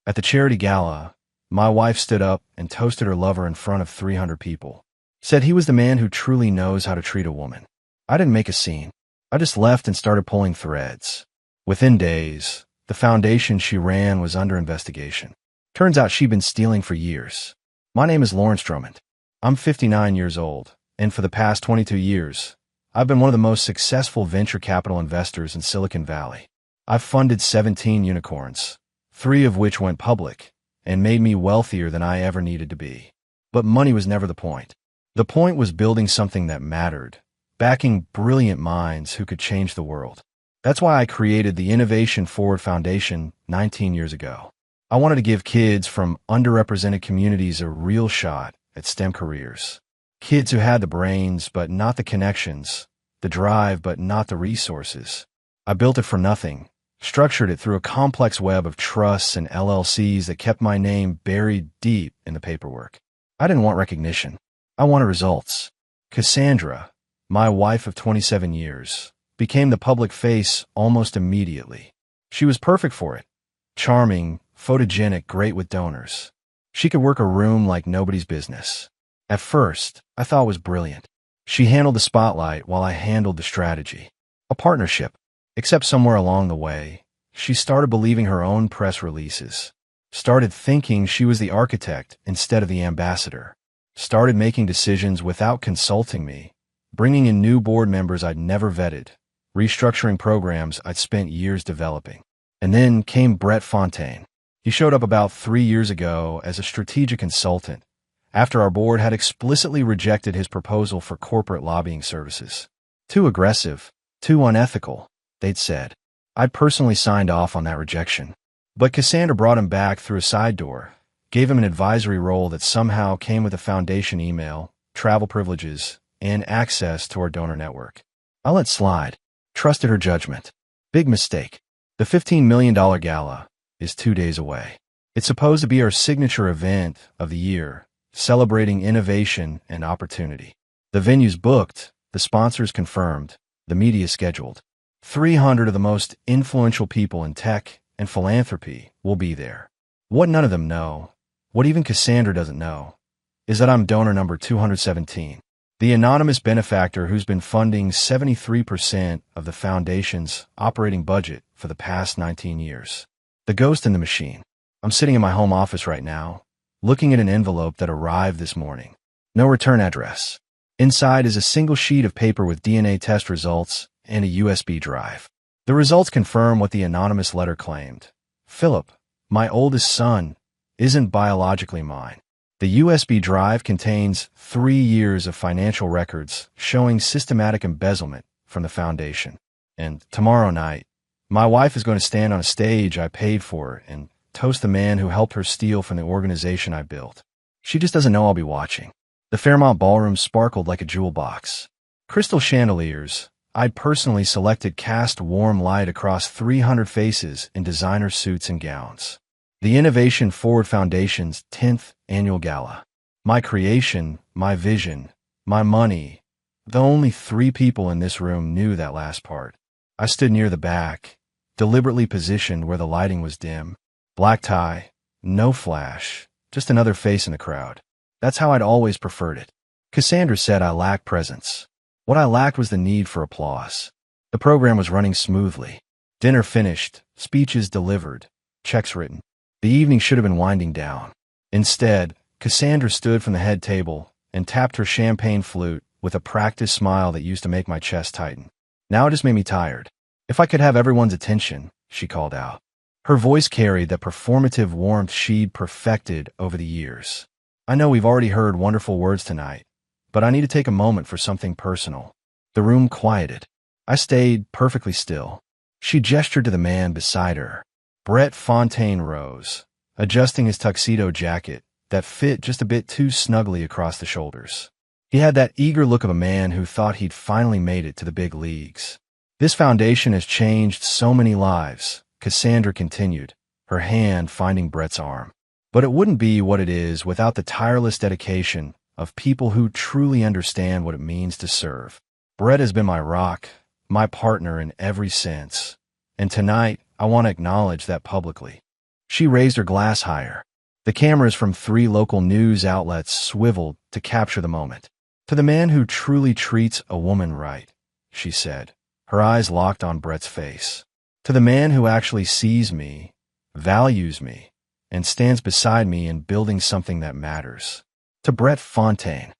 At the charity gala, my wife stood up and toasted her lover in front of 300 people. Said he was the man who truly knows how to treat a woman. I didn't make a scene. I just left and started pulling threads. Within days, the foundation she ran was under investigation. Turns out she'd been stealing for years. My name is Lawrence Drummond. I'm 59 years old, and for the past 22 years, I've been one of the most successful venture capital investors in Silicon Valley. I've funded 17 unicorns, 3 of which went public, and made me wealthier than I ever needed to be. But money was never the point. The point was building something that mattered, backing brilliant minds who could change the world. That's why I created the Innovation Forward Foundation 19 years ago. I wanted to give kids from underrepresented communities a real shot at STEM careers. Kids who had the brains but not the connections, the drive but not the resources. I built it from nothing, structured it through a complex web of trusts and LLCs that kept my name buried deep in the paperwork. I didn't want recognition. I wanted results. Cassandra, my wife of 27 years, became the public face almost immediately. She was perfect for it. Charming, photogenic, great with donors. She could work a room like nobody's business. At first, I thought it was brilliant. She handled the spotlight while I handled the strategy. A partnership. Except somewhere along the way, she started believing her own press releases. Started thinking she was the architect instead of the ambassador. Started making decisions without consulting me. Bringing in new board members I'd never vetted. Restructuring programs I'd spent years developing. And then came Brett Fontaine. He showed up about 3 years ago as a strategic consultant, after our board had explicitly rejected his proposal for corporate lobbying services. Too aggressive, too unethical, they'd said. I'd personally signed off on that rejection. But Cassandra brought him back through a side door, gave him an advisory role that somehow came with a foundation email, travel privileges, and access to our donor network. I let slide, trusted her judgment. Big mistake. The $15 million gala is 2 days away. It's supposed to be our signature event of the year, celebrating innovation and opportunity. The venue's booked, the sponsors confirmed, the media scheduled. 300 of the most influential people in tech and philanthropy will be there. What none of them know, what even Cassandra doesn't know, is that I'm donor number 217, the anonymous benefactor who's been funding 73% of the foundation's operating budget for the past 19 years. The ghost in the machine. I'm sitting in my home office right now, looking at an envelope that arrived this morning. No return address. Inside is a single sheet of paper with DNA test results and a USB drive. The results confirm what the anonymous letter claimed. Philip, my oldest son, isn't biologically mine. The USB drive contains 3 years of financial records showing systematic embezzlement from the foundation. And tomorrow night, my wife is going to stand on a stage I paid for and toast the man who helped her steal from the organization I built. She just doesn't know I'll be watching. The Fairmont Ballroom sparkled like a jewel box. Crystal chandeliers. I'd personally selected cast warm light across 300 faces in designer suits and gowns. The Innovation Forward Foundation's 10th annual gala. My creation, my vision, my money. Though only 3 people in this room knew that last part. I stood near the back, deliberately positioned where the lighting was dim. Black tie, no flash, just another face in the crowd. That's how I'd always preferred it. Cassandra said I lacked presence. What I lacked was the need for applause. The program was running smoothly. Dinner finished, speeches delivered, checks written. The evening should have been winding down. Instead, Cassandra stood from the head table and tapped her champagne flute with a practiced smile that used to make my chest tighten. Now it just made me tired. If I could have everyone's attention, she called out. Her voice carried that performative warmth she'd perfected over the years. I know we've already heard wonderful words tonight, but I need to take a moment for something personal. The room quieted. I stayed perfectly still. She gestured to the man beside her. Brett Fontaine rose, adjusting his tuxedo jacket that fit just a bit too snugly across the shoulders. He had that eager look of a man who thought he'd finally made it to the big leagues. This foundation has changed so many lives, Cassandra continued, her hand finding Brett's arm. But it wouldn't be what it is without the tireless dedication of people who truly understand what it means to serve. Brett has been my rock, my partner in every sense. And tonight, I want to acknowledge that publicly. She raised her glass higher. The cameras from 3 local news outlets swiveled to capture the moment. "To the man who truly treats a woman right," she said, her eyes locked on Brett's face. "To the man who actually sees me, values me, and stands beside me in building something that matters. To Brett Fontaine."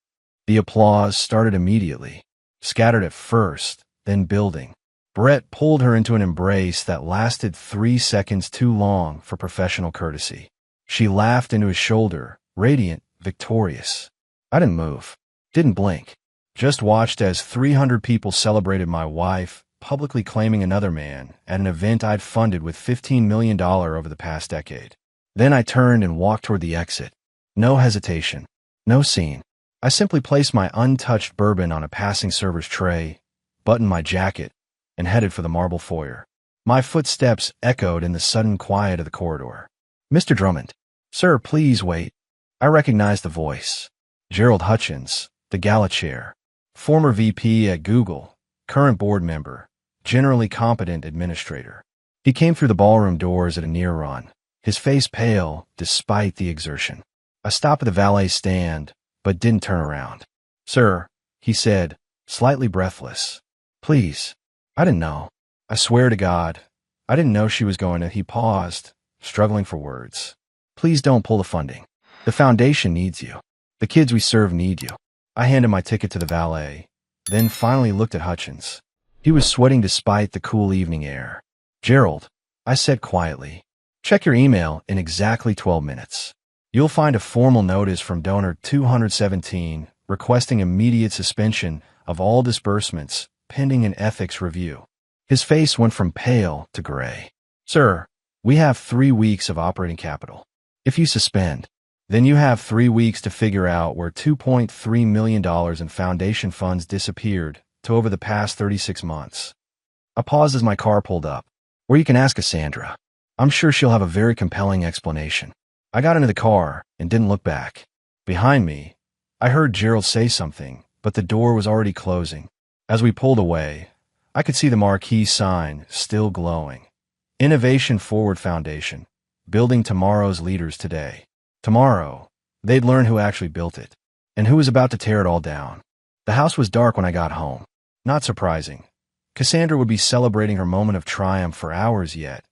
The applause started immediately, scattered at first, then building. Brett pulled her into an embrace that lasted 3 seconds too long for professional courtesy. She laughed into his shoulder, radiant, victorious. I didn't move, didn't blink, just watched as 300 people celebrated my wife, publicly claiming another man at an event I'd funded with $15 million over the past decade. Then I turned and walked toward the exit. No hesitation, no scene. I simply placed my untouched bourbon on a passing server's tray, buttoned my jacket, and headed for the marble foyer. My footsteps echoed in the sudden quiet of the corridor. "Mr. Drummond." "Sir, please wait." I recognized the voice. Gerald Hutchins, the Gala chair. Former VP at Google, current board member, generally competent administrator. He came through the ballroom doors at a near run, his face pale despite the exertion. I stopped at the valet stand, but didn't turn around. "Sir," he said, slightly breathless. "Please." I didn't know. I swear to God, I didn't know she was going to. He paused, struggling for words. "Please don't pull the funding. The foundation needs you. The kids we serve need you." I handed my ticket to the valet, then finally looked at Hutchins. He was sweating despite the cool evening air. "Gerald," I said quietly, "check your email in exactly 12 minutes. You'll find a formal notice from donor 217 requesting immediate suspension of all disbursements pending an ethics review." His face went from pale to gray. "Sir, we have 3 weeks of operating capital. If you suspend, then you have 3 weeks to figure out where $2.3 million in foundation funds disappeared to over the past 36 months. I paused as my car pulled up. "Or you can ask Cassandra. I'm sure she'll have a very compelling explanation." I got into the car and didn't look back. Behind me, I heard Gerald say something, but the door was already closing. As we pulled away, I could see the marquee sign still glowing. Innovation Forward Foundation, building tomorrow's leaders today. Tomorrow, they'd learn who actually built it, and who was about to tear it all down. The house was dark when I got home. Not surprising. Cassandra would be celebrating her moment of triumph for hours yet,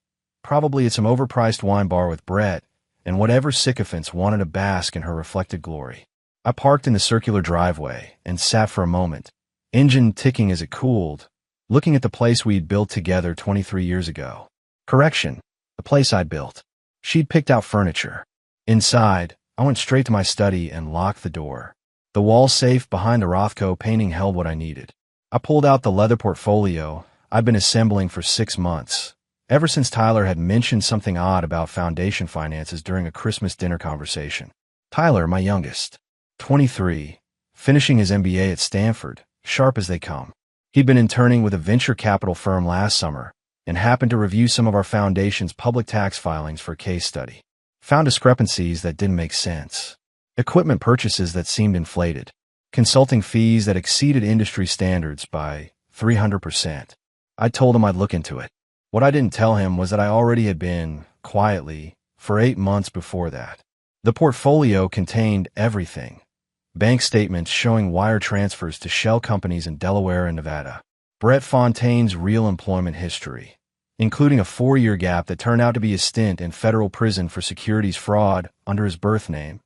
probably at some overpriced wine bar with Brett and whatever sycophants wanted to bask in her reflected glory. I parked in the circular driveway and sat for a moment, engine ticking as it cooled, looking at the place we'd built together 23 years ago. Correction, the place I'd built. She'd picked out furniture. Inside, I went straight to my study and locked the door. The wall safe behind the Rothko painting held what I needed. I pulled out the leather portfolio I'd been assembling for 6 months, ever since Tyler had mentioned something odd about foundation finances during a Christmas dinner conversation. Tyler, my youngest, 23, finishing his MBA at Stanford, sharp as they come. He'd been interning with a venture capital firm last summer and happened to review some of our foundation's public tax filings for a case study. Found discrepancies that didn't make sense. Equipment purchases that seemed inflated. Consulting fees that exceeded industry standards by 300%. I told him I'd look into it. What I didn't tell him was that I already had been, quietly, for 8 months before that. The portfolio contained everything. Bank statements showing wire transfers to shell companies in Delaware and Nevada. Brett Fontaine's real employment history, including a 4-year gap that turned out to be a stint in federal prison for securities fraud under his birth name,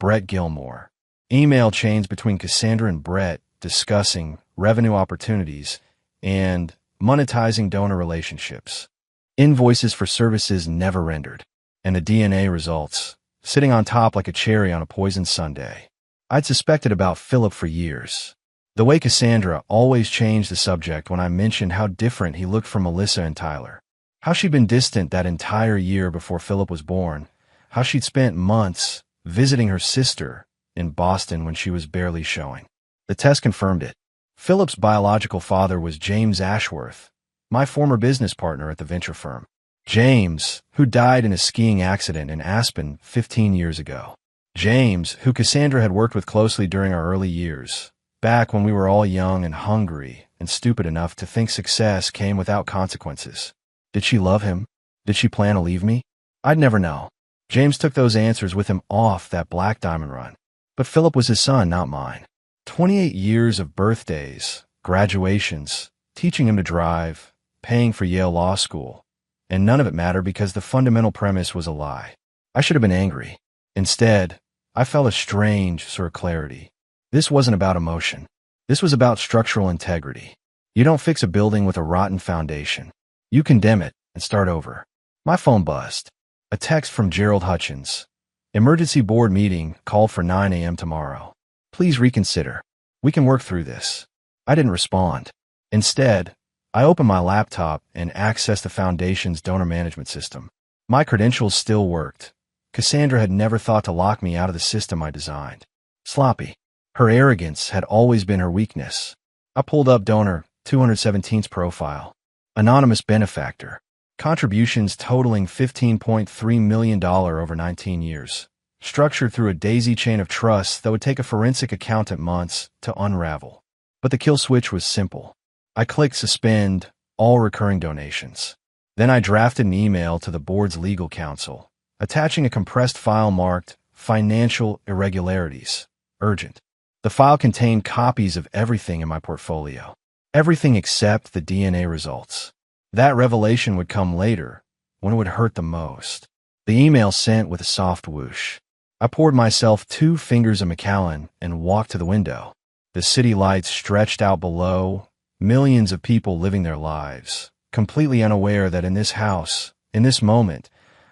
Brett Gilmore. Email chains between Cassandra and Brett discussing revenue opportunities and monetizing donor relationships. Invoices for services never rendered. And the DNA results, sitting on top like a cherry on a poisoned sundae. I'd suspected about Philip for years. The way Cassandra always changed the subject when I mentioned how different he looked from Melissa and Tyler. How she'd been distant that entire year before Philip was born. How she'd spent months visiting her sister in Boston when she was barely showing. The test confirmed it. Philip's biological father was James Ashworth, my former business partner at the venture firm. James, who died in a skiing accident in Aspen 15 years ago. James, who Cassandra had worked with closely during our early years, back when we were all young and hungry and stupid enough to think success came without consequences. Did she love him? Did she plan to leave me? I'd never know. James took those answers with him off that Black Diamond run. But Philip was his son, not mine. 28 years of birthdays, graduations, teaching him to drive, paying for Yale Law School. And none of it mattered because the fundamental premise was a lie. I should have been angry. Instead, I felt a strange sort of clarity. This wasn't about emotion. This was about structural integrity. You don't fix a building with a rotten foundation. You condemn it and start over. My phone buzzed. A text from Gerald Hutchins. Emergency board meeting called for 9 a.m. tomorrow. Please reconsider. We can work through this. I didn't respond. Instead, I opened my laptop and accessed the foundation's donor management system. My credentials still worked. Cassandra had never thought to lock me out of the system I designed. Sloppy. Her arrogance had always been her weakness. I pulled up donor 217's profile. Anonymous benefactor. Contributions totaling $15.3 million over 19 years. Structured through a daisy chain of trusts that would take a forensic accountant months to unravel. But the kill switch was simple. I clicked suspend all recurring donations. Then I drafted an email to the board's legal counsel, attaching a compressed file marked Financial Irregularities. Urgent. The file contained copies of everything in my portfolio. Everything except the DNA results. That revelation would come later, when it would hurt the most. The email sent with a soft whoosh. I poured myself 2 fingers of Macallan and walked to the window. The city lights stretched out below, millions of people living their lives, completely unaware that in this house, in this moment,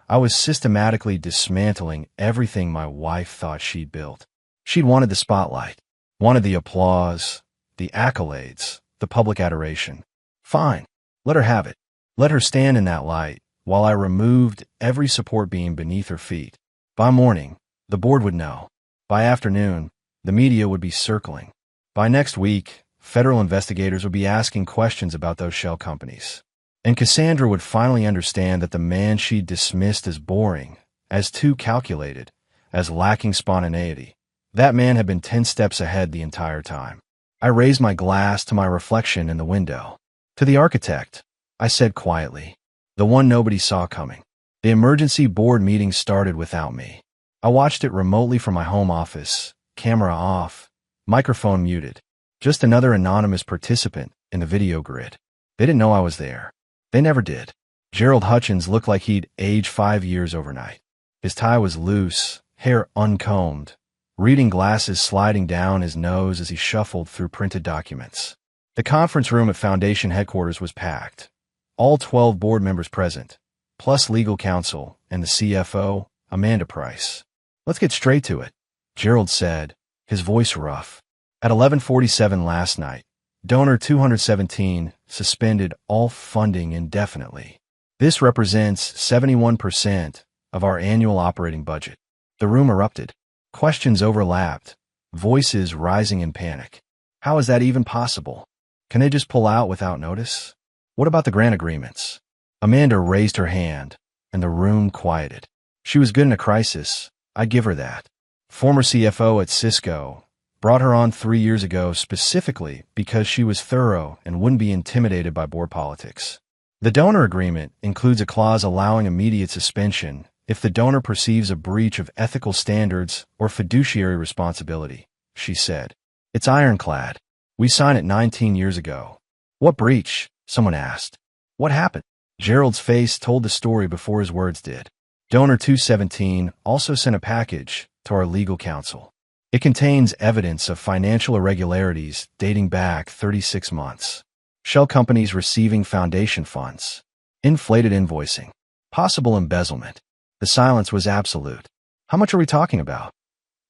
I was systematically dismantling everything my wife thought she'd built. She'd wanted the spotlight, wanted the applause, the accolades, the public adoration. Fine. Let her have it. Let her stand in that light while I removed every support beam beneath her feet. By morning, the board would know. By afternoon, the media would be circling. By next week, federal investigators would be asking questions about those shell companies. And Cassandra would finally understand that the man she'd dismissed as boring, as too calculated, as lacking spontaneity, that man had been 10 steps ahead the entire time. I raised my glass to my reflection in the window. To the architect, I said quietly, the one nobody saw coming. The emergency board meeting started without me. I watched it remotely from my home office, camera off, microphone muted. Just another anonymous participant in the video grid. They didn't know I was there. They never did. Gerald Hutchins looked like he'd aged 5 years overnight. His tie was loose, hair uncombed, reading glasses sliding down his nose as he shuffled through printed documents. The conference room at Foundation headquarters was packed. All 12 board members present, plus legal counsel and the CFO, Amanda Price. Let's get straight to it, Gerald said, his voice rough. At 11:47 last night, donor 217 suspended all funding indefinitely. This represents 71% of our annual operating budget. The room erupted. Questions overlapped, voices rising in panic. How is that even possible? Can they just pull out without notice? What about the grant agreements? Amanda raised her hand, and the room quieted. She was good in a crisis. I'd give her that. Former CFO at Cisco, brought her on 3 years ago specifically because she was thorough and wouldn't be intimidated by board politics. The donor agreement includes a clause allowing immediate suspension if the donor perceives a breach of ethical standards or fiduciary responsibility, she said. It's ironclad. We signed it 19 years ago. What breach? Someone asked. What happened? Gerald's face told the story before his words did. Donor 217 also sent a package to our legal counsel. It contains evidence of financial irregularities dating back 36 months. Shell companies receiving foundation funds. Inflated invoicing. Possible embezzlement. The silence was absolute. How much are we talking about?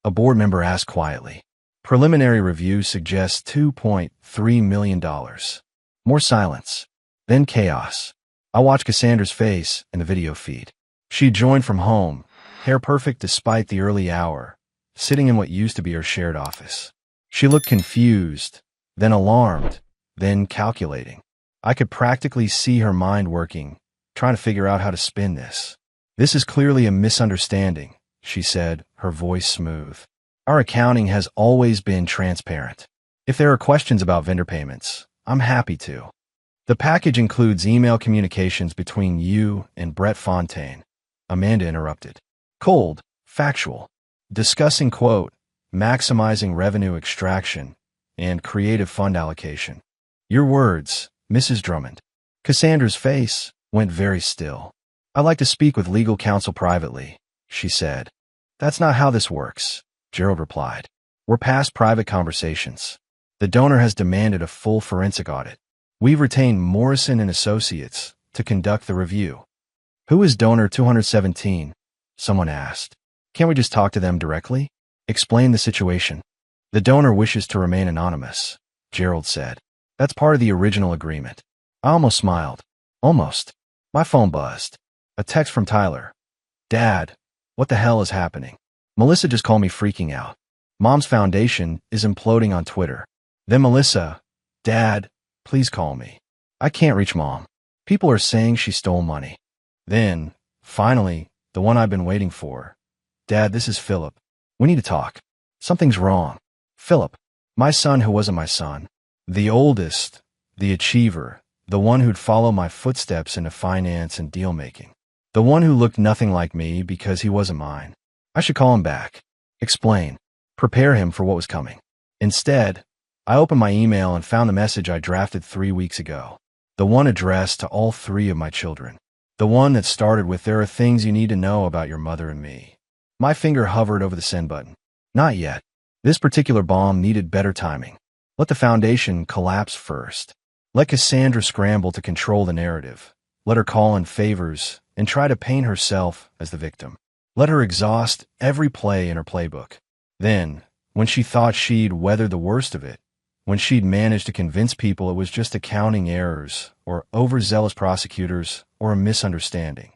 A board member asked quietly. Preliminary review suggests $2.3 million. More silence. Then chaos. I watched Cassandra's face in the video feed. She joined from home, hair perfect despite the early hour, sitting in what used to be her shared office. She looked confused, then alarmed, then calculating. I could practically see her mind working, trying to figure out how to spin this. This is clearly a misunderstanding, she said, her voice smooth. Our accounting has always been transparent. If there are questions about vendor payments, I'm happy to. The package includes email communications between you and Brett Fontaine, Amanda interrupted. Cold, factual, discussing, quote, maximizing revenue extraction and creative fund allocation. Your words, Mrs. Drummond. Cassandra's face went very still. I'd like to speak with legal counsel privately, she said. That's not how this works, Gerald replied. We're past private conversations. The donor has demanded a full forensic audit. We've retained Morrison and Associates to conduct the review. Who is donor 217? Someone asked. Can't we just talk to them directly? Explain the situation. The donor wishes to remain anonymous, Gerald said. That's part of the original agreement. I almost smiled. Almost. My phone buzzed. A text from Tyler. Dad, what the hell is happening? Melissa just called me freaking out. Mom's foundation is imploding on Twitter. Then Melissa, Dad, please call me. I can't reach Mom. People are saying she stole money. Then, finally, the one I've been waiting for. Dad, this is Philip. We need to talk. Something's wrong. Philip, my son who wasn't my son. The oldest, the achiever, the one who'd follow my footsteps into finance and deal-making. The one who looked nothing like me because he wasn't mine. I should call him back. Explain. Prepare him for what was coming. Instead, I opened my email and found the message I drafted 3 weeks ago. The one addressed to all 3 of my children. The one that started with, there are things you need to know about your mother and me. My finger hovered over the send button. Not yet. This particular bomb needed better timing. Let the foundation collapse first. Let Cassandra scramble to control the narrative. Let her call in favors and try to paint herself as the victim. Let her exhaust every play in her playbook. Then, when she thought she'd weathered the worst of it, when she'd managed to convince people it was just accounting errors or overzealous prosecutors or a misunderstanding,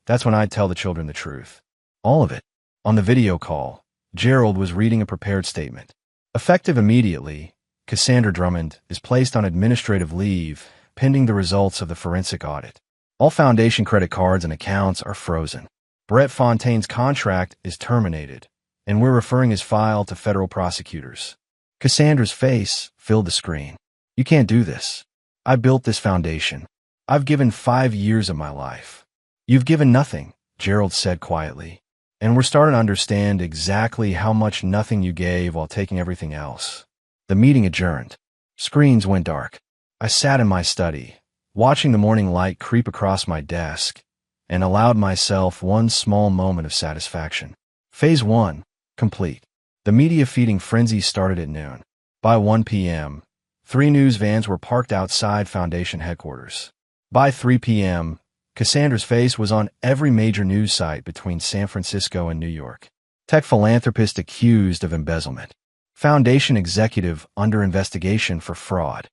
that's when I'd tell the children the truth. All of it. On the video call, Gerald was reading a prepared statement. Effective immediately, Cassandra Drummond is placed on administrative leave pending the results of the forensic audit. All foundation credit cards and accounts are frozen. Brett Fontaine's contract is terminated, and we're referring his file to federal prosecutors. Cassandra's face filled the screen. You can't do this. I built this foundation. I've given 5 years of my life. You've given nothing, Gerald said quietly. And we're starting to understand exactly how much nothing you gave while taking everything else. The meeting adjourned. Screens went dark. I sat in my study, watching the morning light creep across my desk, and allowed myself one small moment of satisfaction. Phase 1, complete. The media feeding frenzy started at noon. By 1 p.m., 3 news vans were parked outside Foundation headquarters. By 3 p.m., Cassandra's face was on every major news site between San Francisco and New York. Tech philanthropist accused of embezzlement. Foundation executive under investigation for fraud.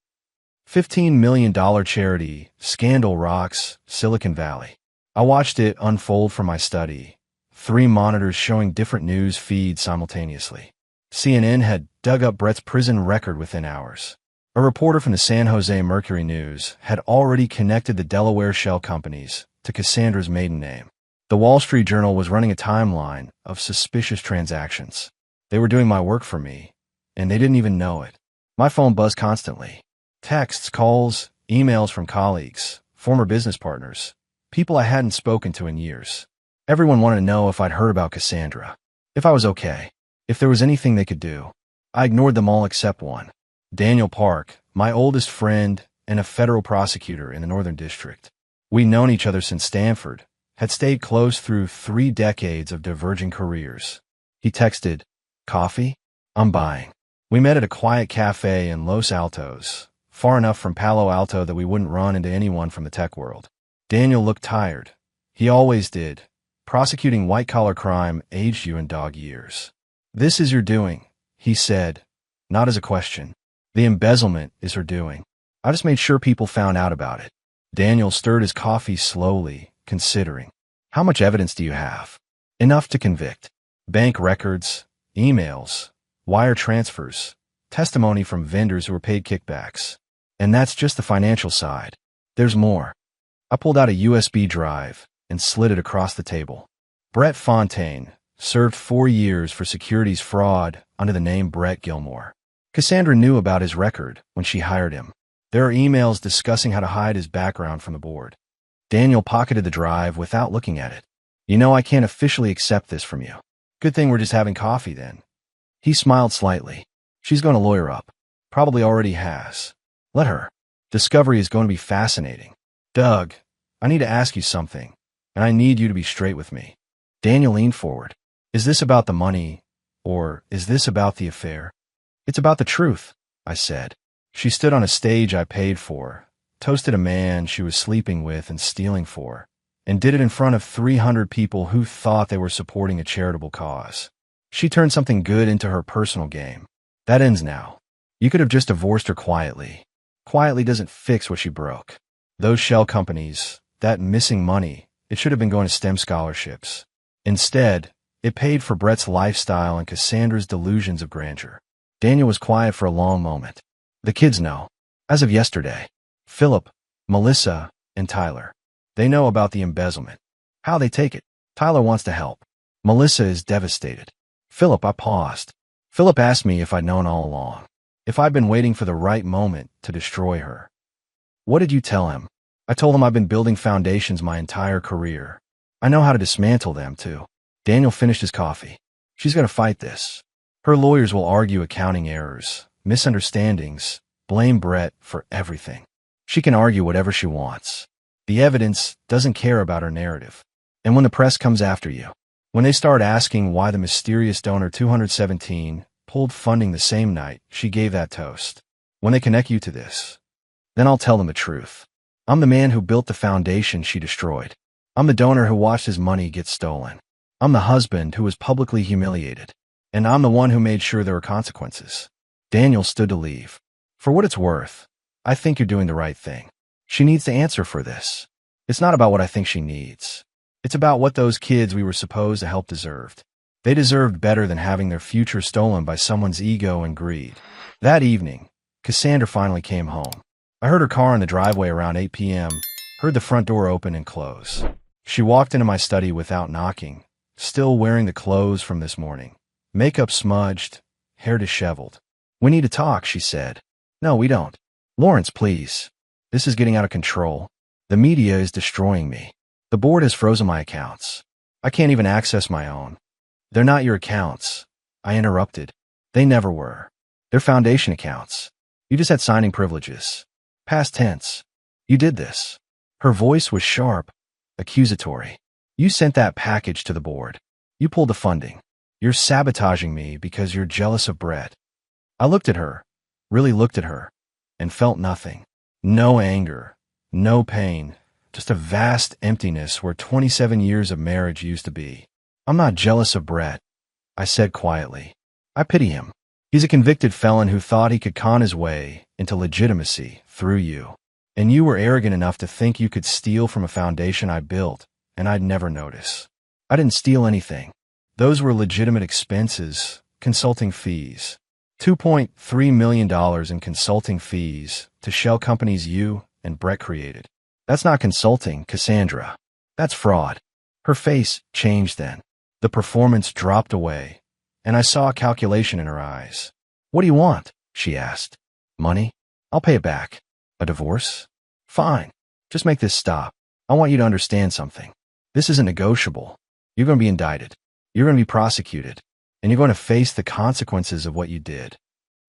$15 million charity, scandal rocks, Silicon Valley. I watched it unfold from my study, 3 monitors showing different news feeds simultaneously. CNN had dug up Brett's prison record within hours. A reporter from the San Jose Mercury News had already connected the Delaware shell companies to Cassandra's maiden name. The Wall Street Journal was running a timeline of suspicious transactions. They were doing my work for me, and they didn't even know it. My phone buzzed constantly. Texts, calls, emails from colleagues, former business partners, people I hadn't spoken to in years. Everyone wanted to know if I'd heard about Cassandra, if I was okay, if there was anything they could do. I ignored them all except one. Daniel Park, my oldest friend and a federal prosecutor in the Northern District. We'd known each other since Stanford, had stayed close through 3 decades of diverging careers. He texted, "Coffee? I'm buying." We met at a quiet cafe in Los Altos, far enough from Palo Alto that we wouldn't run into anyone from the tech world. Daniel looked tired. He always did. Prosecuting white-collar crime aged you in dog years. "This is your doing," he said, not as a question. "The embezzlement is her doing. I just made sure people found out about it." Daniel stirred his coffee slowly, considering. "How much evidence do you have?" "Enough to convict. Bank records, emails, wire transfers, testimony from vendors who were paid kickbacks. And that's just the financial side. There's more." I pulled out a USB drive and slid it across the table. Brett Fontaine served 4 years for securities fraud under the name Brett Gilmore. Cassandra knew about his record when she hired him. There are emails discussing how to hide his background from the board. Daniel pocketed the drive without looking at it. You know I can't officially accept this from you. Good thing we're just having coffee then. He smiled slightly. She's going to lawyer up. Probably already has. Let her. Discovery is going to be fascinating. Doug, I need to ask you something, and I need you to be straight with me. Daniel leaned forward. Is this about the money, or is this about the affair? It's about the truth, I said. She stood on a stage I paid for, toasted a man she was sleeping with and stealing for, and did it in front of 300 people who thought they were supporting a charitable cause. She turned something good into her personal game. That ends now. You could have just divorced her quietly. Quietly doesn't fix what she broke. Those shell companies, that missing money, it should have been going to STEM scholarships. Instead, it paid for Brett's lifestyle and Cassandra's delusions of grandeur. Daniel was quiet for a long moment. The kids know. As of yesterday. Philip, Melissa, and Tyler. They know about the embezzlement. How they take it. Tyler wants to help. Melissa is devastated. Philip, I paused. Philip asked me if I'd known all along. If I'd been waiting for the right moment to destroy her. What did you tell him? I told him I've been building foundations my entire career. I know how to dismantle them, too. Daniel finished his coffee. She's going to fight this. Her lawyers will argue accounting errors, misunderstandings, blame Brett for everything. She can argue whatever she wants. The evidence doesn't care about her narrative. And when the press comes after you, when they start asking why the mysterious donor 217 pulled funding the same night she gave that toast, when they connect you to this, then I'll tell them the truth. I'm the man who built the foundation she destroyed. I'm the donor who watched his money get stolen. I'm the husband who was publicly humiliated. And I'm the one who made sure there were consequences. Daniel stood to leave. For what it's worth, I think you're doing the right thing. She needs to answer for this. It's not about what I think she needs. It's about what those kids we were supposed to help deserved. They deserved better than having their future stolen by someone's ego and greed. That evening, Cassandra finally came home. I heard her car in the driveway around 8 p.m., heard the front door open and close. She walked into my study without knocking, still wearing the clothes from this morning. Makeup smudged, hair disheveled. We need to talk, she said. No, we don't. Lawrence, please. This is getting out of control. The media is destroying me. The board has frozen my accounts. I can't even access my own. They're not your accounts. I interrupted. They never were. They're foundation accounts. You just had signing privileges. Past tense. You did this. Her voice was sharp, accusatory. You sent that package to the board. You pulled the funding. You're sabotaging me because you're jealous of Brett. I looked at her, really looked at her, and felt nothing. No anger, no pain, just a vast emptiness where 27 years of marriage used to be. I'm not jealous of Brett, I said quietly. I pity him. He's a convicted felon who thought he could con his way into legitimacy through you. And you were arrogant enough to think you could steal from a foundation I built, and I'd never notice. I didn't steal anything. Those were legitimate expenses, consulting fees. $2.3 million in consulting fees to shell companies you and Brett created. That's not consulting, Cassandra. That's fraud. Her face changed then. The performance dropped away, and I saw a calculation in her eyes. What do you want? She asked. Money? I'll pay it back. A divorce? Fine. Just make this stop. I want you to understand something. This isn't negotiable. You're going to be indicted. You're going to be prosecuted. And you're going to face the consequences of what you did.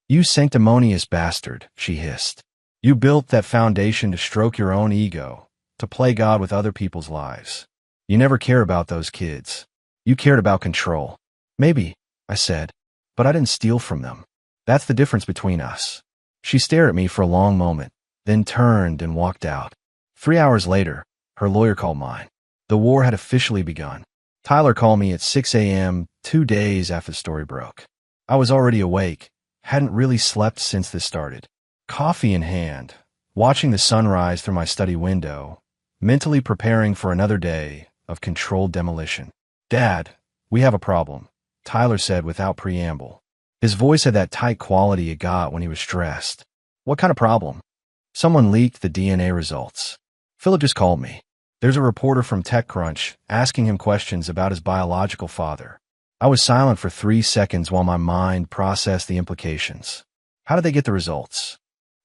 You sanctimonious bastard, she hissed. You built that foundation to stroke your own ego, to play God with other people's lives. You never cared about those kids. You cared about control. Maybe, I said, but I didn't steal from them. That's the difference between us. She stared at me for a long moment, then turned and walked out. 3 hours later, her lawyer called mine. The war had officially begun. Tyler called me at 6 a.m. 2 days after the story broke. I was already awake, hadn't really slept since this started. Coffee in hand, watching the sunrise through my study window, mentally preparing for another day of controlled demolition. Dad, we have a problem, Tyler said without preamble. His voice had that tight quality it got when he was stressed. What kind of problem? Someone leaked the DNA results. Philip just called me. There's a reporter from TechCrunch asking him questions about his biological father. I was silent for 3 seconds while my mind processed the implications. How did they get the results?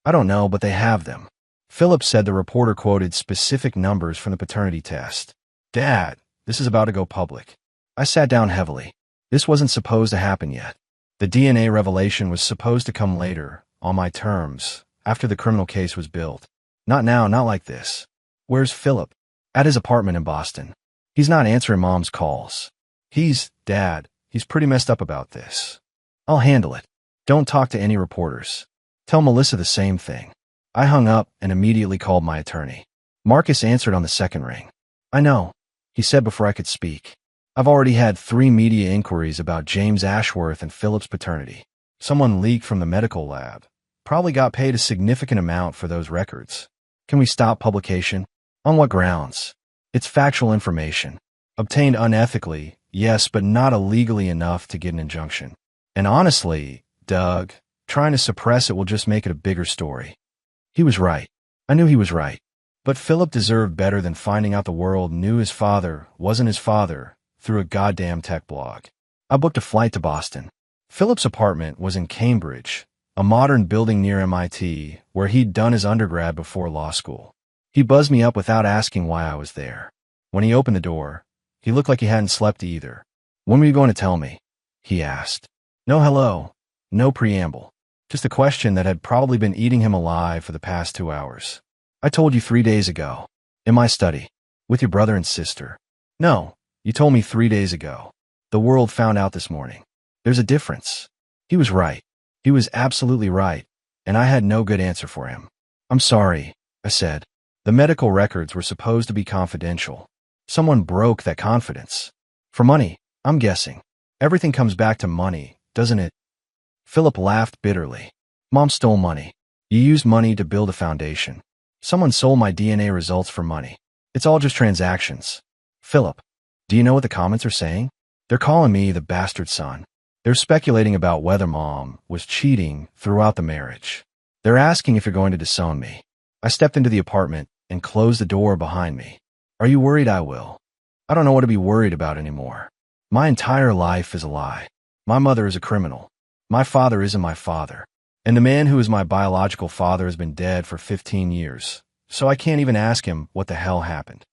I don't know, but they have them. Philip said the reporter quoted specific numbers from the paternity test. Dad, This is about to go public. I sat down heavily. This wasn't supposed to happen yet. The DNA revelation was supposed to come later, on my terms, after the criminal case was built. Not now, not like this. Where's Philip? At his apartment in Boston. He's not answering Mom's calls. Dad, he's pretty messed up about this. I'll handle it. Don't talk to any reporters. Tell Melissa the same thing. I hung up and immediately called my attorney. Marcus answered on the second ring. I know, he said before I could speak. I've already had 3 media inquiries about James Ashworth and Philip's paternity. Someone leaked from the medical lab. Probably got paid a significant amount for those records. Can we stop publication? On what grounds? It's factual information. Obtained unethically, yes, but not illegally enough to get an injunction. And honestly, Doug, trying to suppress it will just make it a bigger story. He was right. I knew he was right. But Philip deserved better than finding out the world knew his father wasn't his father through a goddamn tech blog. I booked a flight to Boston. Philip's apartment was in Cambridge, a modern building near MIT where he'd done his undergrad before law school. He buzzed me up without asking why I was there. When he opened the door, he looked like he hadn't slept either. When were you going to tell me? He asked. No hello, no preamble. Just a question that had probably been eating him alive for the past 2 hours. I told you 3 days ago. In my study. With your brother and sister. No, you told me 3 days ago. The world found out this morning. There's a difference. He was right. He was absolutely right, and I had no good answer for him. I'm sorry, I said. The medical records were supposed to be confidential. Someone broke that confidence. For money, I'm guessing. Everything comes back to money, doesn't it? Philip laughed bitterly. Mom stole money. You used money to build a foundation. Someone sold my DNA results for money. It's all just transactions. Philip, do you know what the comments are saying? They're calling me the bastard son. They're speculating about whether Mom was cheating throughout the marriage. They're asking if you're going to disown me. I stepped into the apartment and closed the door behind me. Are you worried I will? I don't know what to be worried about anymore. My entire life is a lie. My mother is a criminal. My father isn't my father. And the man who is my biological father has been dead for 15 years, so I can't even ask him what the hell happened.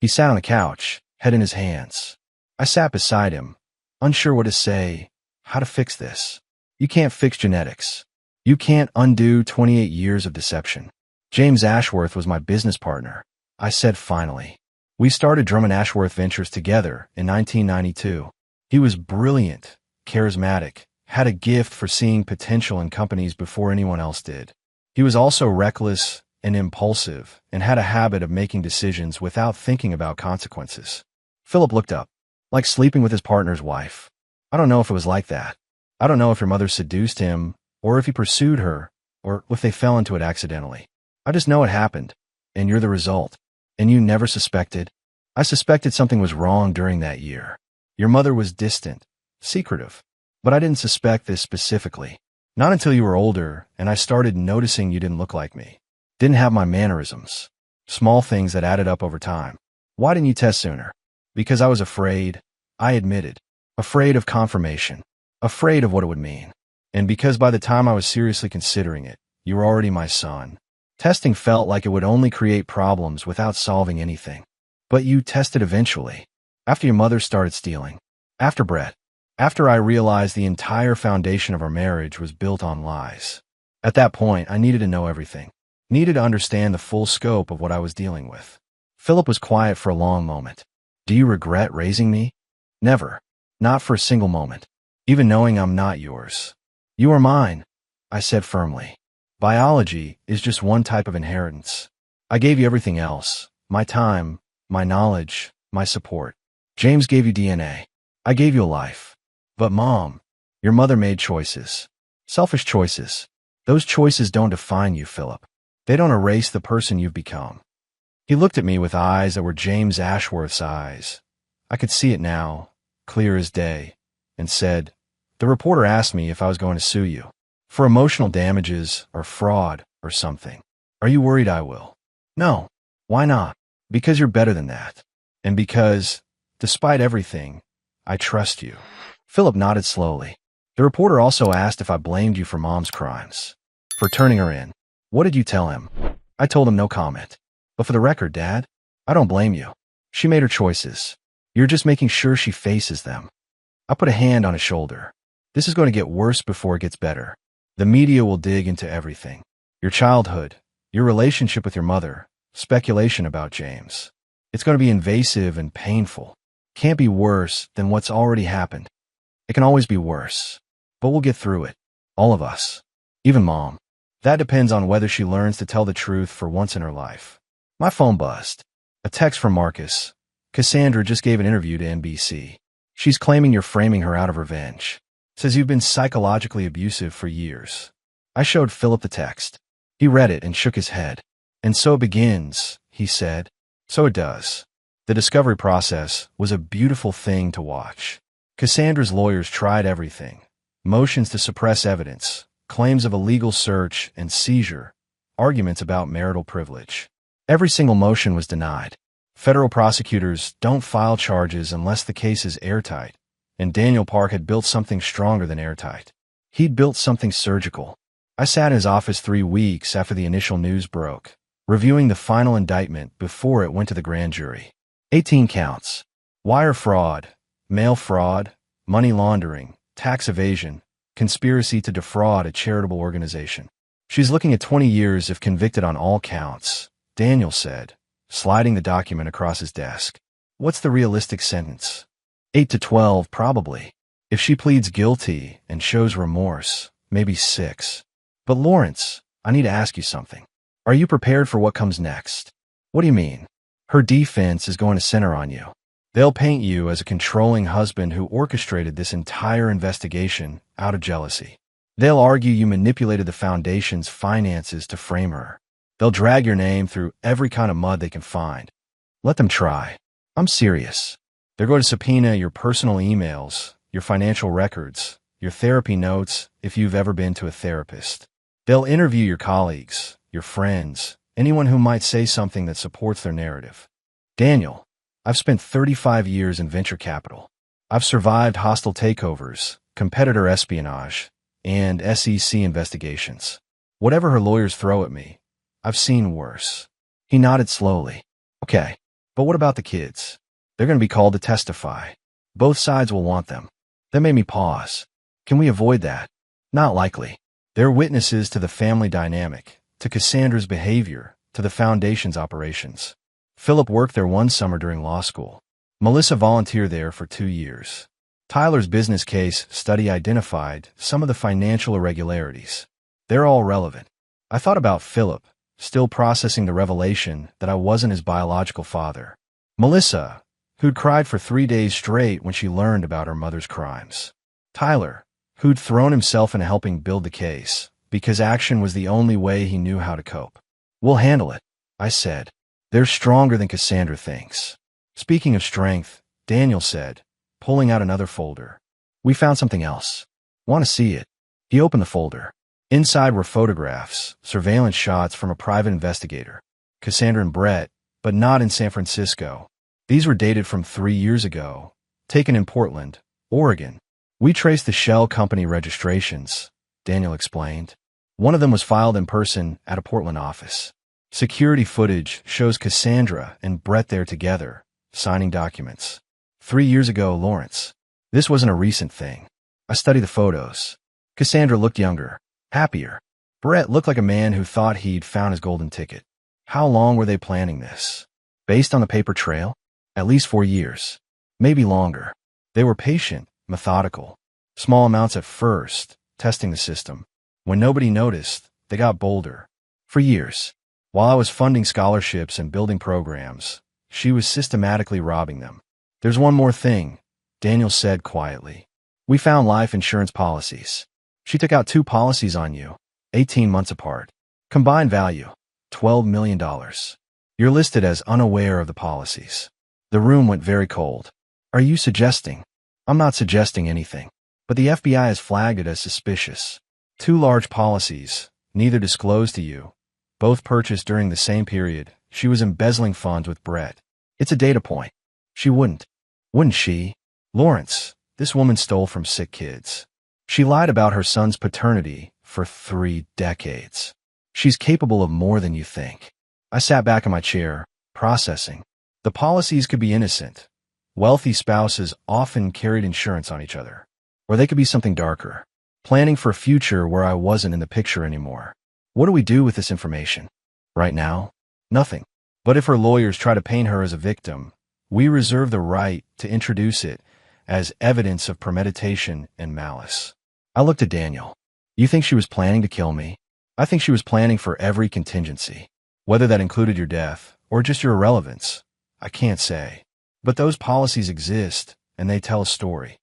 He sat on the couch, head in his hands. I sat beside him, unsure what to say, how to fix this. You can't fix genetics. You can't undo 28 years of deception. James Ashworth was my business partner, I said finally. We started Drummond Ashworth Ventures together in 1992. He was brilliant, charismatic, had a gift for seeing potential in companies before anyone else did. He was also reckless and impulsive and had a habit of making decisions without thinking about consequences. Philip looked up, like sleeping with his partner's wife. I don't know if it was like that. I don't know if your mother seduced him, or if he pursued her, or if they fell into it accidentally. I just know it happened, and you're the result. And you never suspected? I suspected something was wrong during that year. Your mother was distant, secretive. But I didn't suspect this specifically. Not until you were older, and I started noticing you didn't look like me. Didn't have my mannerisms. Small things that added up over time. Why didn't you test sooner? Because I was afraid, I admitted. Afraid of confirmation. Afraid of what it would mean. And because by the time I was seriously considering it, you were already my son. Testing felt like it would only create problems without solving anything. But you tested eventually. After your mother started stealing. After Brett. After I realized the entire foundation of our marriage was built on lies. At that point, I needed to know everything. Needed to understand the full scope of what I was dealing with. Philip was quiet for a long moment. Do you regret raising me? Never. Not for a single moment. Even knowing I'm not yours. You are mine, I said firmly. Biology is just one type of inheritance. I gave you everything else. My time, my knowledge, my support. James gave you DNA. I gave you a life. But Mom, your mother made choices. Selfish choices. Those choices don't define you, Philip. They don't erase the person you've become. He looked at me with eyes that were James Ashworth's eyes. I could see it now, clear as day, and said, the reporter asked me if I was going to sue you. For emotional damages or fraud or something. Are you worried I will? No. Why not? Because you're better than that. And because, despite everything, I trust you. Philip nodded slowly. The reporter also asked if I blamed you for Mom's crimes. For turning her in. What did you tell him? I told him no comment. But for the record, Dad, I don't blame you. She made her choices. You're just making sure she faces them. I put a hand on his shoulder. This is going to get worse before it gets better. The media will dig into everything. Your childhood, your relationship with your mother, speculation about James. It's going to be invasive and painful. Can't be worse than what's already happened. It can always be worse. But we'll get through it. All of us. Even Mom. That depends on whether she learns to tell the truth for once in her life. My phone buzzed. A text from Marcus. Cassandra just gave an interview to NBC. She's claiming you're framing her out of revenge. Says you've been psychologically abusive for years. I showed Philip the text. He read it and shook his head. And so it begins, he said. So it does. The discovery process was a beautiful thing to watch. Cassandra's lawyers tried everything. Motions to suppress evidence, claims of illegal search and seizure, arguments about marital privilege. Every single motion was denied. Federal prosecutors don't file charges unless the case is airtight, and Daniel Park had built something stronger than airtight. He'd built something surgical. I sat in his office 3 weeks after the initial news broke, reviewing the final indictment before it went to the grand jury. 18 counts. Wire fraud, mail fraud, money laundering, tax evasion, conspiracy to defraud a charitable organization. She's looking at 20 years if convicted on all counts, Daniel said, sliding the document across his desk. What's the realistic sentence? 8 to 12, probably. If she pleads guilty and shows remorse, maybe 6. But Lawrence, I need to ask you something. Are you prepared for what comes next? What do you mean? Her defense is going to center on you. They'll paint you as a controlling husband who orchestrated this entire investigation out of jealousy. They'll argue you manipulated the foundation's finances to frame her. They'll drag your name through every kind of mud they can find. Let them try. I'm serious. They're going to subpoena your personal emails, your financial records, your therapy notes if you've ever been to a therapist. They'll interview your colleagues, your friends, anyone who might say something that supports their narrative. Daniel, I've spent 35 years in venture capital. I've survived hostile takeovers, competitor espionage, and SEC investigations. Whatever her lawyers throw at me, I've seen worse. He nodded slowly. Okay, but what about the kids? They're going to be called to testify. Both sides will want them. That made me pause. Can we avoid that? Not likely. They're witnesses to the family dynamic, to Cassandra's behavior, to the foundation's operations. Philip worked there one summer during law school. Melissa volunteered there for 2 years. Tyler's business case study identified some of the financial irregularities. They're all relevant. I thought about Philip, still processing the revelation that I wasn't his biological father. Melissa, who'd cried for 3 days straight when she learned about her mother's crimes. Tyler, who'd thrown himself into helping build the case, because action was the only way he knew how to cope. We'll handle it, I said. They're stronger than Cassandra thinks. Speaking of strength, Daniel said, pulling out another folder. We found something else. Want to see it? He opened the folder. Inside were photographs, surveillance shots from a private investigator. Cassandra and Brett, but not in San Francisco. These were dated from 3 years ago, taken in Portland, Oregon. We traced the shell company registrations, Daniel explained. One of them was filed in person at a Portland office. Security footage shows Cassandra and Brett there together, signing documents. 3 years ago, Lawrence. This wasn't a recent thing. I studied the photos. Cassandra looked younger, happier. Brett looked like a man who thought he'd found his golden ticket. How long were they planning this? Based on the paper trail? At least 4 years. Maybe longer. They were patient, methodical. Small amounts at first, testing the system. When nobody noticed, they got bolder. For years. While I was funding scholarships and building programs, she was systematically robbing them. There's one more thing, Daniel said quietly. We found life insurance policies. She took out 2 policies on you, 18 months apart. Combined value, $12 million. You're listed as unaware of the policies. The room went very cold. Are you suggesting? I'm not suggesting anything. But the FBI has flagged it as suspicious. 2 large policies, neither disclosed to you. Both purchased during the same period. She was embezzling funds with Brett. It's a data point. She wouldn't. Wouldn't she? Lawrence, this woman stole from sick kids. She lied about her son's paternity for 3 decades. She's capable of more than you think. I sat back in my chair, processing. The policies could be innocent. Wealthy spouses often carried insurance on each other. Or they could be something darker. Planning for a future where I wasn't in the picture anymore. What do we do with this information? Right now? Nothing. But if her lawyers try to paint her as a victim, we reserve the right to introduce it as evidence of premeditation and malice. I looked at Daniel. You think she was planning to kill me? I think she was planning for every contingency. Whether that included your death or just your irrelevance, I can't say. But those policies exist, and they tell a story.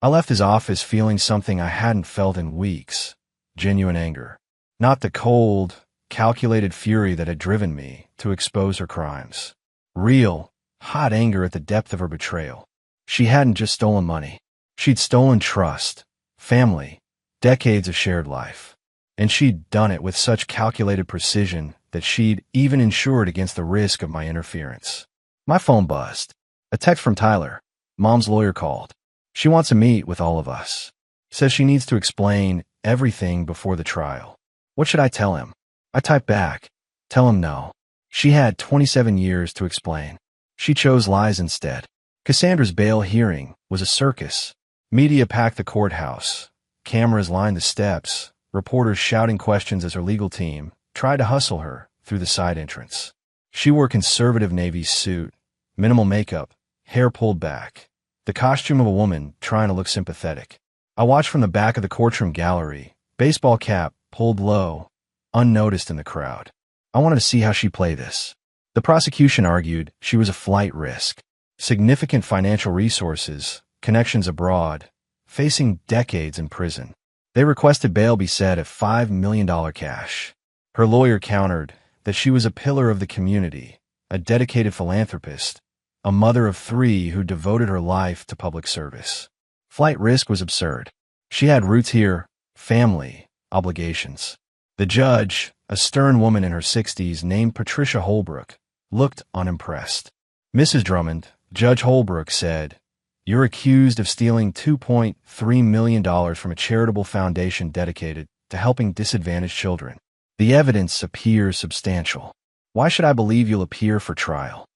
I left his office feeling something I hadn't felt in weeks. Genuine anger. Not the cold, calculated fury that had driven me to expose her crimes. Real, hot anger at the depth of her betrayal. She hadn't just stolen money. She'd stolen trust, family, decades of shared life. And she'd done it with such calculated precision that she'd even insured against the risk of my interference. My phone buzzed. A text from Tyler. Mom's lawyer called. She wants to meet with all of us. Says she needs to explain everything before the trial. What should I tell him? I typed back. Tell him no. She had 27 years to explain. She chose lies instead. Cassandra's bail hearing was a circus. Media packed the courthouse. Cameras lined the steps. Reporters shouting questions as her legal team tried to hustle her through the side entrance. She wore a conservative navy suit, minimal makeup, hair pulled back, the costume of a woman trying to look sympathetic. I watched from the back of the courtroom gallery, baseball cap pulled low, unnoticed in the crowd. I wanted to see how she played this. The prosecution argued she was a flight risk, significant financial resources, connections abroad, facing decades in prison. They requested bail be set at $5 million cash. Her lawyer countered that she was a pillar of the community, a dedicated philanthropist, a mother of 3 who devoted her life to public service. Flight risk was absurd. She had roots here, family, obligations. The judge, a stern woman in her 60s named Patricia Holbrook, looked unimpressed. Mrs. Drummond, Judge Holbrook said, "You're accused of stealing $2.3 million from a charitable foundation dedicated to helping disadvantaged children. The evidence appears substantial. Why should I believe you'll appear for trial?"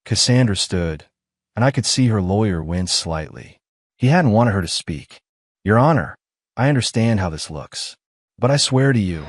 Cassandra stood, and I could see her lawyer wince slightly. He hadn't wanted her to speak. "Your Honor, I understand how this looks. But I swear to you,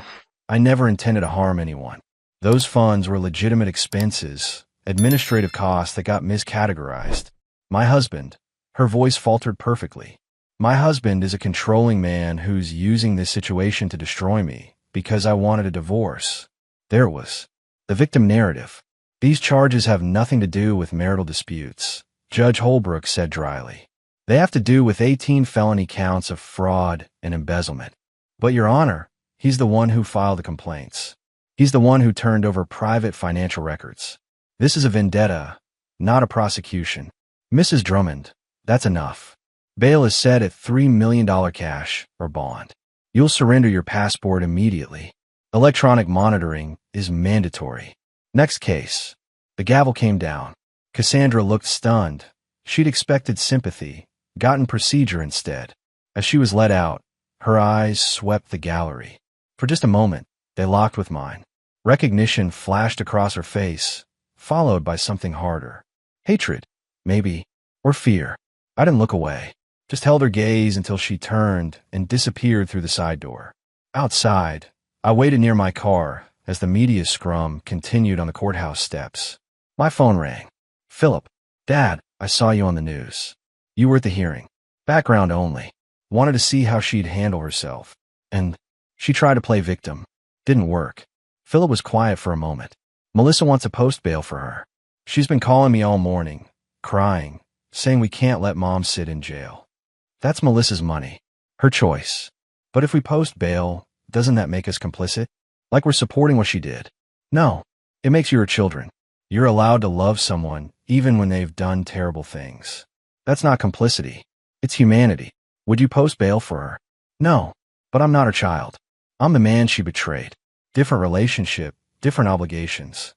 I never intended to harm anyone. Those funds were legitimate expenses, administrative costs that got miscategorized. My husband," her voice faltered perfectly, "my husband is a controlling man who's using this situation to destroy me because I wanted a divorce." There it was. The victim narrative. "These charges have nothing to do with marital disputes," Judge Holbrook said dryly. "They have to do with 18 felony counts of fraud and embezzlement. But, Your Honor, he's the one who filed the complaints. He's the one who turned over private financial records. This is a vendetta, not a prosecution. Mrs. Drummond, that's enough. Bail is set at $3 million cash or bond. You'll surrender your passport immediately. Electronic monitoring is mandatory. Next case." The gavel came down. Cassandra looked stunned. She'd expected sympathy, gotten procedure instead. As she was let out, her eyes swept the gallery. For just a moment, they locked with mine. Recognition flashed across her face, followed by something harder. Hatred, maybe, or fear. I didn't look away, just held her gaze until she turned and disappeared through the side door. Outside, I waited near my car as the media scrum continued on the courthouse steps. My phone rang. "Philip, Dad, I saw you on the news. You were at the hearing. Background only. Wanted to see how she'd handle herself." And she tried to play victim. Didn't work. Philip was quiet for a moment. "Melissa wants a post bail for her. She's been calling me all morning, crying, saying we can't let Mom sit in jail. That's Melissa's money. Her choice. But if we post bail, doesn't that make us complicit? Like we're supporting what she did? No. It makes you her children. You're allowed to love someone even when they've done terrible things. That's not complicity. It's humanity. Would you post bail for her? No. But I'm not her child. I'm the man she betrayed. Different relationship, different obligations.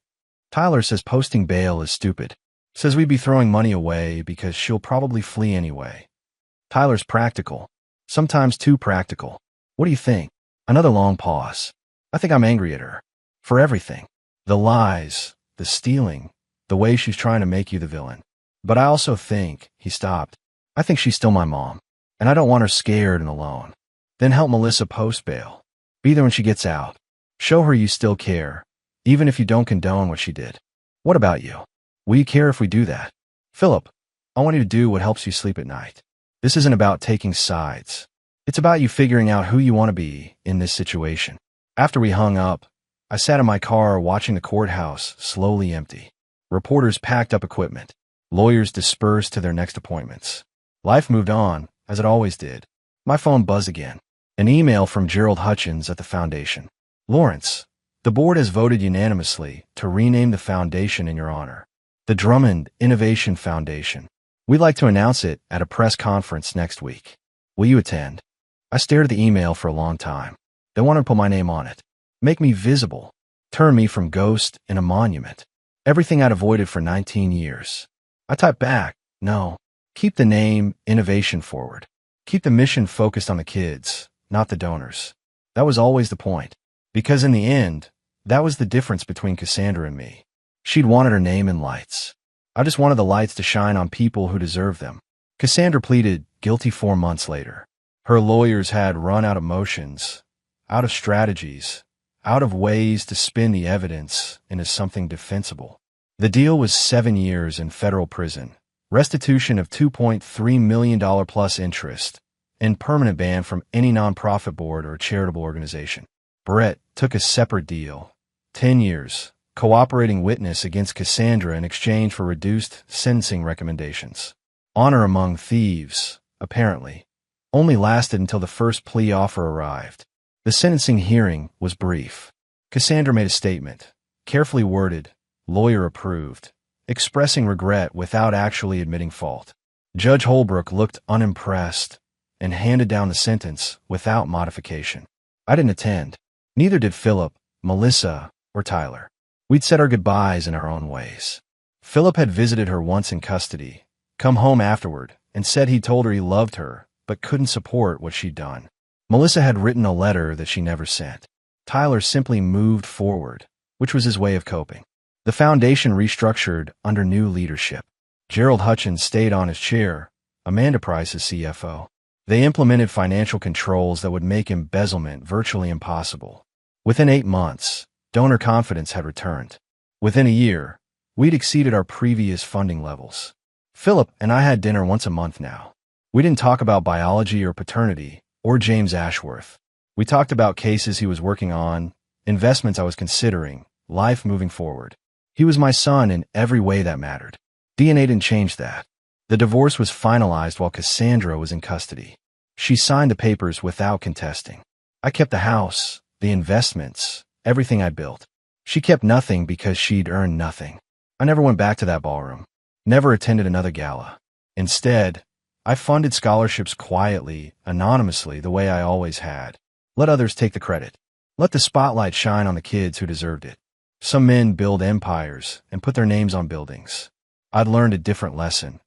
Tyler says posting bail is stupid. Says we'd be throwing money away because she'll probably flee anyway. Tyler's practical. Sometimes too practical. What do you think?" Another long pause. I think I'm angry at her. For everything. The lies, the stealing, the way she's trying to make you the villain. But I also think, he stopped, I think she's still my mom, and I don't want her scared and alone. Then help Melissa post bail. Be there when she gets out. Show her you still care, even if you don't condone what she did. What about you? Will you care if we do that? Philip, I want you to do what helps you sleep at night. This isn't about taking sides. It's about you figuring out who you want to be in this situation. After we hung up, I sat in my car watching the courthouse slowly empty. Reporters packed up equipment. Lawyers dispersed to their next appointments. Life moved on, as it always did. My phone buzzed again. An email from Gerald Hutchins at the foundation. Lawrence, the board has voted unanimously to rename the foundation in your honor. The Drummond Innovation Foundation. We'd like to announce it at a press conference next week. Will you attend? I stared at the email for a long time. They wanted to put my name on it. Make me visible. Turn me from ghost in a monument. Everything I'd avoided for 19 years. I typed back, no. Keep the name Innovation forward. Keep the mission focused on the kids, not the donors. That was always the point. Because in the end, that was the difference between Cassandra and me. She'd wanted her name in lights. I just wanted the lights to shine on people who deserve them. Cassandra pleaded guilty 4 months later. Her lawyers had run out of motions, out of strategies, out of ways to spin the evidence into something defensible. The deal was 7 years in federal prison, restitution of $2.3 million plus interest, and permanent ban from any nonprofit board or charitable organization. Brett took a separate deal, 10 years, cooperating witness against Cassandra in exchange for reduced sentencing recommendations. Honor among thieves, apparently, only lasted until the first plea offer arrived. The sentencing hearing was brief. Cassandra made a statement, carefully worded, lawyer approved, expressing regret without actually admitting fault. Judge Holbrook looked unimpressed and handed down the sentence without modification. I didn't attend. Neither did Philip, Melissa, or Tyler. We'd said our goodbyes in our own ways. Philip had visited her once in custody, come home afterward, and said he told her he loved her, but couldn't support what she'd done. Melissa had written a letter that she never sent. Tyler simply moved forward, which was his way of coping. The foundation restructured under new leadership. Gerald Hutchins stayed on his chair, Amanda Price as CFO. They implemented financial controls that would make embezzlement virtually impossible. Within 8 months, donor confidence had returned. Within a year, we'd exceeded our previous funding levels. Philip and I had dinner once a month now. We didn't talk about biology or paternity, or James Ashworth. We talked about cases he was working on, investments I was considering, life moving forward. He was my son in every way that mattered. DNA didn't change that. The divorce was finalized while Cassandra was in custody. She signed the papers without contesting. I kept the house, the investments, everything I built. She kept nothing because she'd earned nothing. I never went back to that ballroom. Never attended another gala. Instead, I funded scholarships quietly, anonymously, the way I always had. Let others take the credit. Let the spotlight shine on the kids who deserved it. Some men build empires and put their names on buildings. I'd learned a different lesson.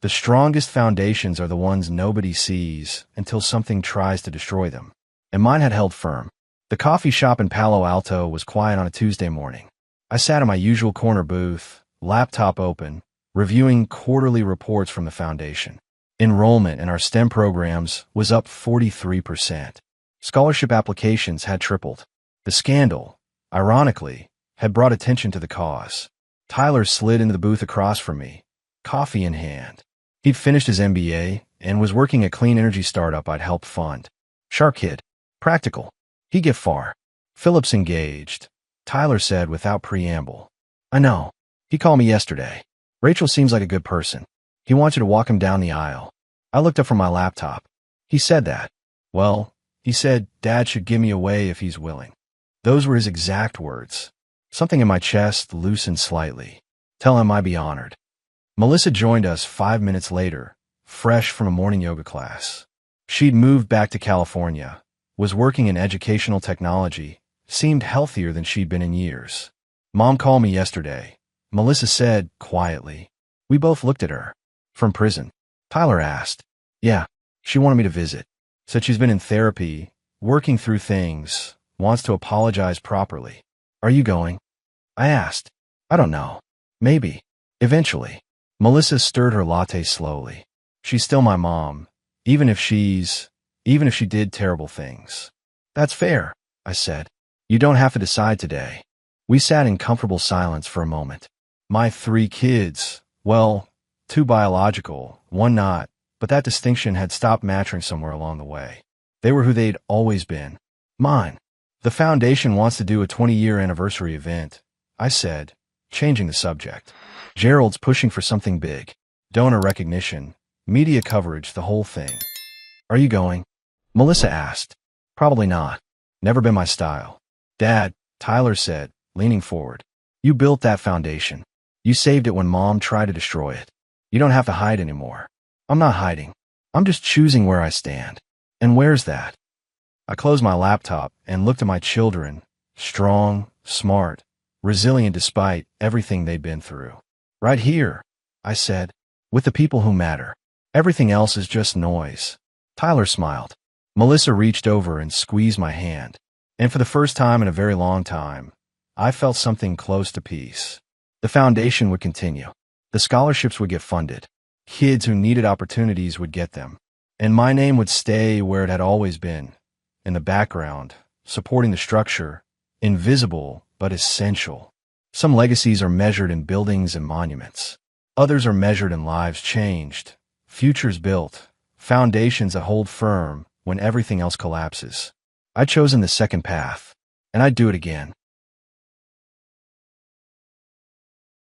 The strongest foundations are the ones nobody sees until something tries to destroy them. And mine had held firm. The coffee shop in Palo Alto was quiet on a Tuesday morning. I sat in my usual corner booth, laptop open, reviewing quarterly reports from the foundation. Enrollment in our STEM programs was up 43%. Scholarship applications had tripled. The scandal, ironically, had brought attention to the cause. Tyler slid into the booth across from me, coffee in hand. He'd finished his MBA and was working a clean energy startup I'd helped fund. Sharp kid. Practical. He'd get far. Philip's engaged, Tyler said without preamble. I know. He called me yesterday. Rachel seems like a good person. He wants you to walk him down the aisle. I looked up from my laptop. He said that. Well, he said Dad should give me away if he's willing. Those were his exact words. Something in my chest loosened slightly. Tell him I'd be honored. Melissa joined us 5 minutes later, fresh from a morning yoga class. She'd moved back to California, was working in educational technology, seemed healthier than she'd been in years. Mom called me yesterday. Melissa said, quietly. We both looked at her. From prison. Tyler asked. Yeah, she wanted me to visit. Said she's been in therapy, working through things, wants to apologize properly. Are you going? I asked. I don't know. Maybe. Eventually. Melissa stirred her latte slowly. She's still my mom, even if she did terrible things. That's fair, I said. You don't have to decide today. We sat in comfortable silence for a moment. My 3 kids, well, 2 biological, 1 not, but that distinction had stopped mattering somewhere along the way. They were who they'd always been. Mine. The foundation wants to do a 20-year anniversary event, I said, changing the subject. Gerald's pushing for something big. Donor recognition, media coverage, the whole thing. Are you going? Melissa asked. Probably not. Never been my style. Dad, Tyler said, leaning forward. You built that foundation. You saved it when Mom tried to destroy it. You don't have to hide anymore. I'm not hiding. I'm just choosing where I stand. And where's that? I closed my laptop and looked at my children, strong, smart, resilient despite everything they'd been through. Right here, I said, with the people who matter. Everything else is just noise. Tyler smiled. Melissa reached over and squeezed my hand. And for the first time in a very long time, I felt something close to peace. The foundation would continue. The scholarships would get funded. Kids who needed opportunities would get them. And my name would stay where it had always been, in the background, supporting the structure, invisible but essential. Some legacies are measured in buildings and monuments. Others are measured in lives changed, futures built, foundations that hold firm when everything else collapses. I'd chosen the second path, and I'd do it again.